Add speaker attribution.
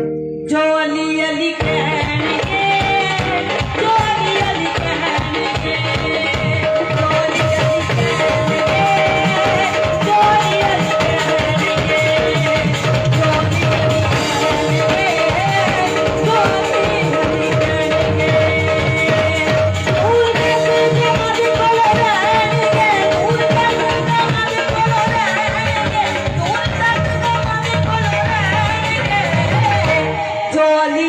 Speaker 1: जो अली अली कहने जो अली अली कहने जो अली अली कहने जो अली अली कहने जो अली अली कहने जो अली अली कहने दूर तक जमाने कोल रहेंगे दूर तक जमाने कोल रहेंगे दूर तक जमाने कोल रहेंगे जो अली